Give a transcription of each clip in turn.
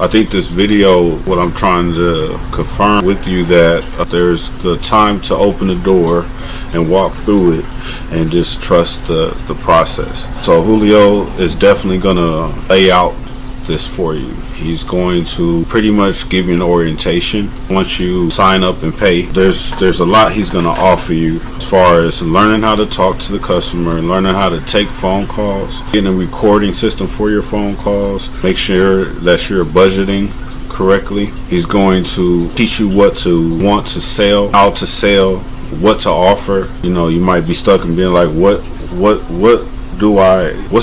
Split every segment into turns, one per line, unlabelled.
I think this video, what I'm trying to confirm with you, that there's the time to open the door and walk through it and just trust the process. So Julio is definitely going to lay out this for you. He's going to pretty much give you an orientation. Once you sign up and pay, there's a lot he's going to offer you as far as learning how to talk to the customer, learning how to take phone calls, getting a recording system for your phone calls, make sure that you're budgeting correctly. He's going to teach you what to want to sell, how to sell, what to offer. You know, you might be stuck and being like, what's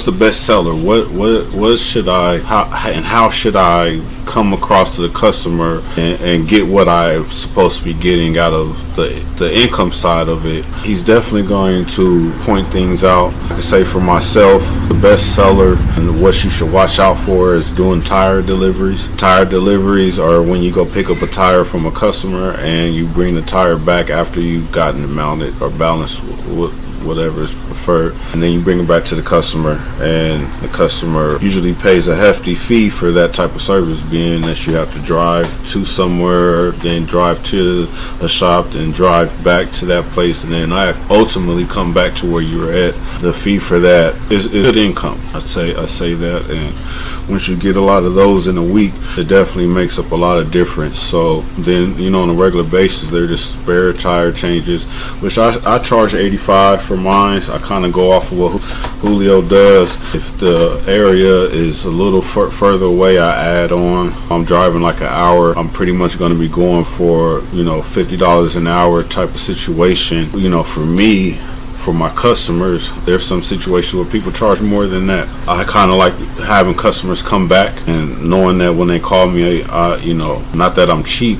the best seller? What should I, how should I come across to the customer and get what I'm supposed to be getting out of the income side of it? He's definitely going to point things out. I can say for myself, the best seller and what you should watch out for is doing tire deliveries. Tire deliveries are when you go pick up a tire from a customer and you bring the tire back after you've gotten it mounted or balanced with whatever is preferred, and then you bring it back to the customer, and the customer usually pays a hefty fee for that type of service, being that you have to drive to somewhere, then drive to a shop, then drive back to that place, and then ultimately come back to where you were at. The fee for that is good income. I say that, and once you get a lot of those in a week, it definitely makes up a lot of difference. So then, you know, on a regular basis, they're just spare tire changes, which I charge $85 for mine. I kind of go off of what Julio does. If the area is a little further away, I add on. I'm driving like an hour, I'm pretty much going to be going for, you know, $50 an hour type of situation. You know, for me, for my customers, there's some situations where people charge more than that. I kind of like having customers come back and knowing that when they call me, you know, not that I'm cheap,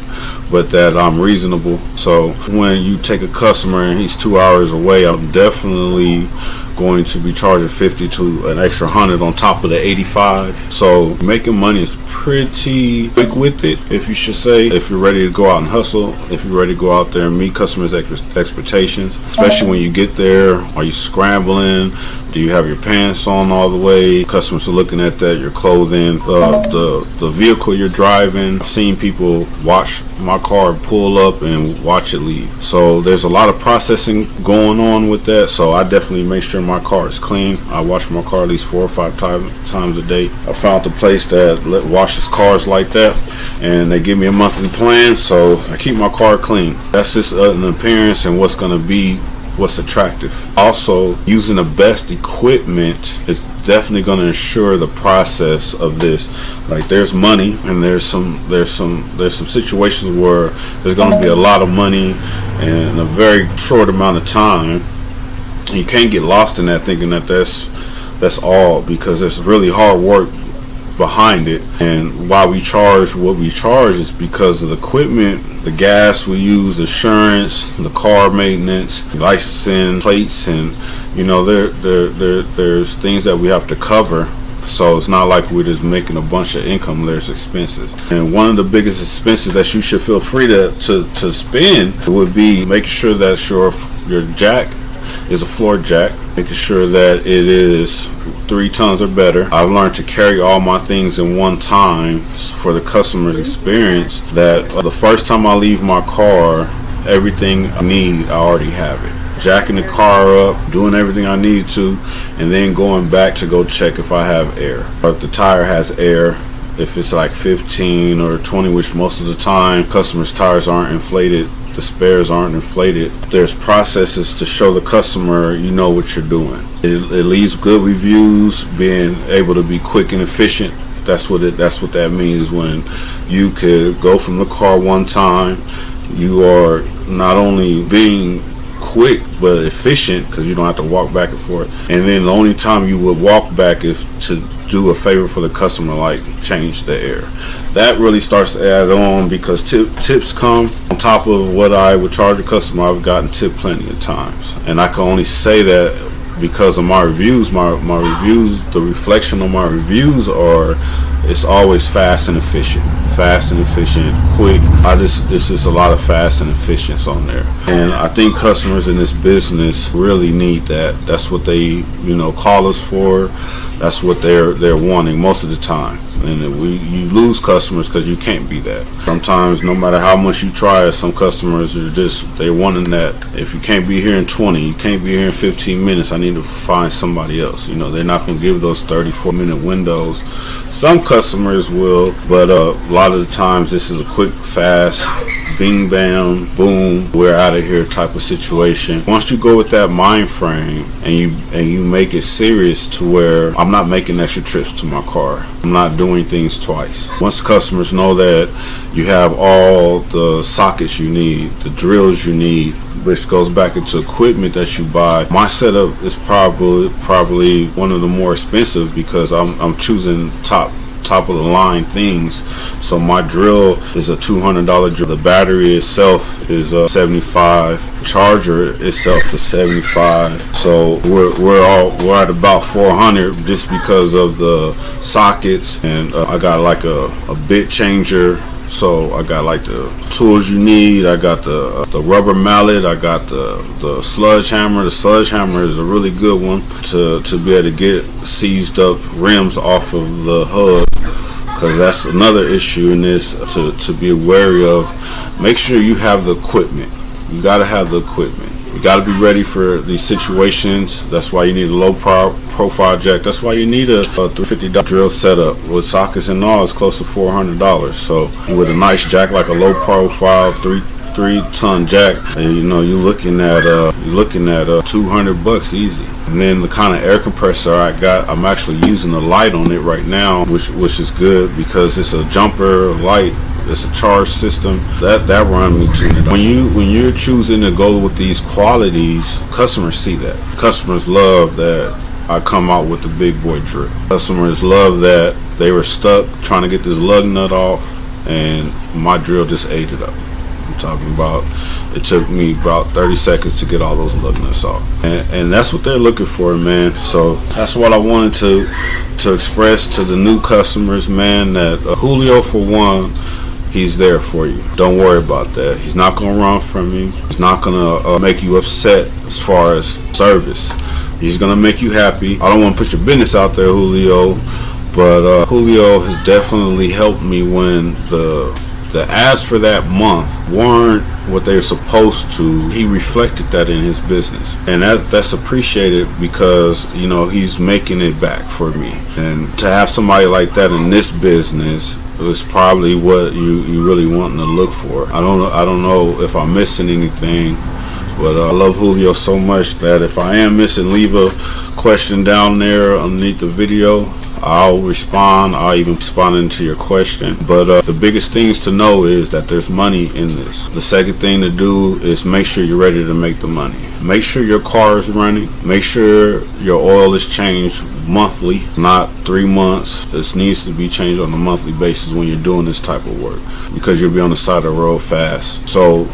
but that I'm reasonable. So when you take a customer and he's 2 hours away, I'm definitely going to be charging 50 to an extra 100 on top of the 85. So making money is pretty quick with it, if you should say. If you're ready to go out and hustle, if you're ready to go out there and meet customers' expectations, especially when you get there, are you scrambling? Do you have your pants on all the way? Customers are looking at that, your clothing, the vehicle you're driving. I've seen people watch my car pull up and watch it leave. So there's a lot of processing going on with that. So I definitely make sure my car is clean. I wash my car at least 4 or 5 times a day. I found a place that washes cars like that, and they give me a monthly plan, so I keep my car clean. That's just an appearance and what's attractive. Also, using the best equipment is definitely going to ensure the process of this. Like, there's money, and there's some situations where there's going to be a lot of money in a very short amount of time. You can't get lost in that thinking that that's all, because it's really hard work behind it. And why we charge what we charge is because of the equipment, the gas we use, insurance, the car maintenance, licensing, plates, and you know, there's things that we have to cover. So it's not like we're just making a bunch of income. There's expenses, and one of the biggest expenses that you should feel free to spend would be making sure that your jack is a floor jack, making sure that it is 3 tons or better. I've learned to carry all my things in one time for the customer's experience, that the first time I leave my car, everything I need, I already have it. Jacking the car up, doing everything I need to, and then going back to go check if I have air, or if the tire has air. If it's like 15 or 20, which most of the time customers' tires aren't inflated, the spares aren't inflated, there's processes to show the customer you know what you're doing. It leaves good reviews, being able to be quick and efficient. That's what that means. When you could go from the car one time, you are not only being quick but efficient, because you don't have to walk back and forth. And then the only time you would walk back is to do a favor for the customer, like change the air. That really starts to add on, because tips come on top of what I would charge a customer. I've gotten tipped plenty of times, and I can only say that because of my reviews. My reviews, the reflection on my reviews are, it's always fast and efficient, quick. It's just a lot of fast and efficiency on there, and I think customers in this business really need that. That's what they, you know, call us for. That's what they're wanting most of the time. and you lose customers because you can't be that. Sometimes, no matter how much you try, some customers are they're wanting that. If you can't be here in 20, you can't be here in 15 minutes, I need to find somebody else. They're not going to give those 34-minute windows. Some customers will, but a lot of the times this is a quick, fast, bing, bam, boom, we're out of here type of situation. Once you go with that mind frame and you make it serious to where I'm not making extra trips to my car, I'm not doing things twice. Once customers know that you have all the sockets you need, the drills you need, which goes back into equipment that you buy. My setup is probably one of the more expensive because I'm choosing top of the line things. So my drill is a $200 drill. The battery itself is a $75. Charger itself is $75. So we're at about $400 just because of the sockets, and I got like a bit changer. So I got like the tools you need. I got the rubber mallet. I got the sludge hammer. The sludge hammer is a really good one to be able to get seized up rims off of the hub, because that's another issue in this to be wary of. Make sure you have the equipment. You got to have the equipment. You got to be ready for these situations. That's why you need a low profile jack. That's why you need a $350 drill setup with sockets and all. It's close to $400. So with a nice jack, like a low profile 3-ton jack, and you're looking at $200 easy. And then the kind of air compressor I got, I'm actually using a light on it right now, which is good because it's a jumper light. It's a charge system that run me $200. When you're choosing to go with these qualities, customers see that. Customers love that I come out with the big boy drill. Customers love that they were stuck trying to get this lug nut off, and my drill just ate it up. I'm talking about, it took me about 30 seconds to get all those lug nuts off, and that's what they're looking for, man. So that's what I wanted to express to the new customers, man, that Julio, for one, he's there for you. Don't worry about that. He's not going to run from you. He's not going to make you upset as far as service. He's going to make you happy. I don't want to put your business out there, Julio, but Julio has definitely helped me when the ads for that month weren't what they're supposed to. He reflected that in his business, and that's appreciated because he's making it back for me. And to have somebody like that in this business is probably what you really wanting to look for. I don't know if I'm missing anything, but I love Julio so much that if I am missing, leave a question down there underneath the video. I'll respond. I'll even respond into your question. But the biggest things to know is that there's money in this. The second thing to do is make sure you're ready to make the money. Make sure your car is running. Make sure your oil is changed monthly, not 3 months. This needs to be changed on a monthly basis when you're doing this type of work, because you'll be on the side of the road fast. So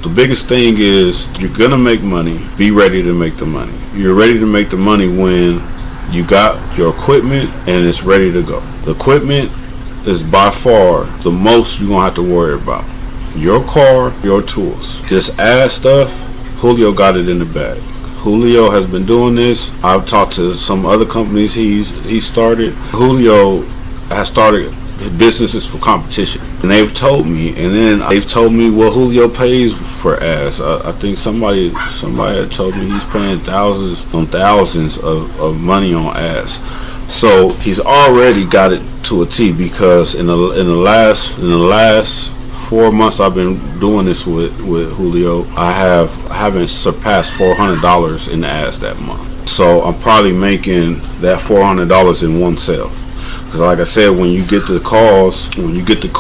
the biggest thing is you're going to make money. Be ready to make the money. You're ready to make the money when you got your equipment and it's ready to go. The equipment is by far the most you're going to have to worry about. Your car, your tools. This ad stuff, Julio got it in the bag. Julio has been doing this. I've talked to some other companies he started. Julio has started businesses for competition, and they've told me what Julio pays for ads. I think somebody had told me he's paying thousands on thousands of money on ads. So he's already got it to a T, because in the last 4 months I've been doing this with Julio, I haven't surpassed $400 in ads that month. So I'm probably making that $400 in one sale. Because like I said, when you get the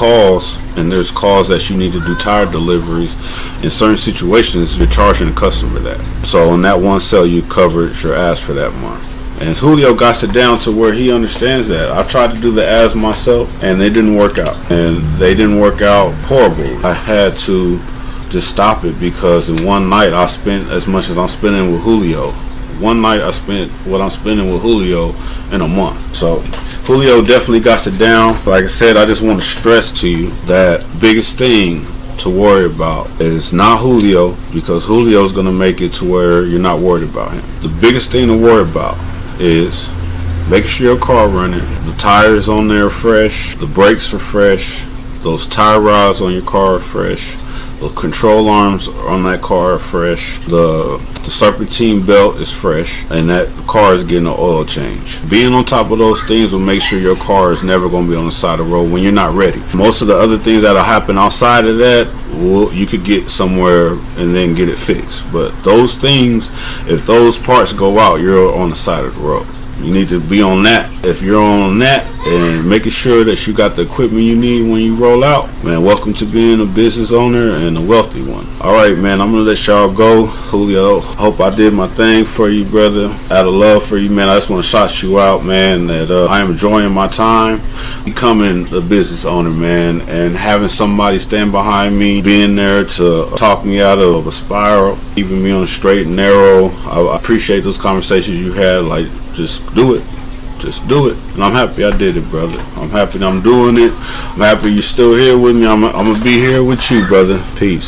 calls, and there's calls that you need to do tire deliveries, in certain situations, you're charging the customer that. So in that one sale, you covered your ads for that month. And Julio got it down to where he understands that. I tried to do the ads myself, and they didn't work out. And they didn't work out horrible. I had to just stop it, because in one night, I spent as much as I'm spending with Julio. One night I spent what I'm spending with Julio in a month. So Julio definitely got it down. Like I said, I just want to stress to you that biggest thing to worry about is not Julio, because Julio is going to make it to where you're not worried about him. The biggest thing to worry about is making sure your car running, the tires on there are fresh, the brakes are fresh, those tie rods on your car are fresh, the control arms on that car are fresh, the serpentine belt is fresh, and that car is getting an oil change. Being on top of those things will make sure your car is never going to be on the side of the road when you're not ready. Most of the other things that'll happen outside of that, well, you could get somewhere and then get it fixed. But those things, if those parts go out, you're on the side of the road. You need to be on that. If you're on that and making sure that you got the equipment you need when you roll out, man, welcome to being a business owner and a wealthy one. All right, man, I'm going to let y'all go. Julio, hope I did my thing for you, brother. Out of love for you, man, I just want to shout you out, man, that I am enjoying my time becoming a business owner, man, and having somebody stand behind me, being there to talk me out of a spiral, keeping me on the straight and narrow. I appreciate those conversations you had, like, just do it. Just do it. And I'm happy I did it, brother. I'm happy that I'm doing it. I'm happy you're still here with me. I'm going to be here with you, brother. Peace.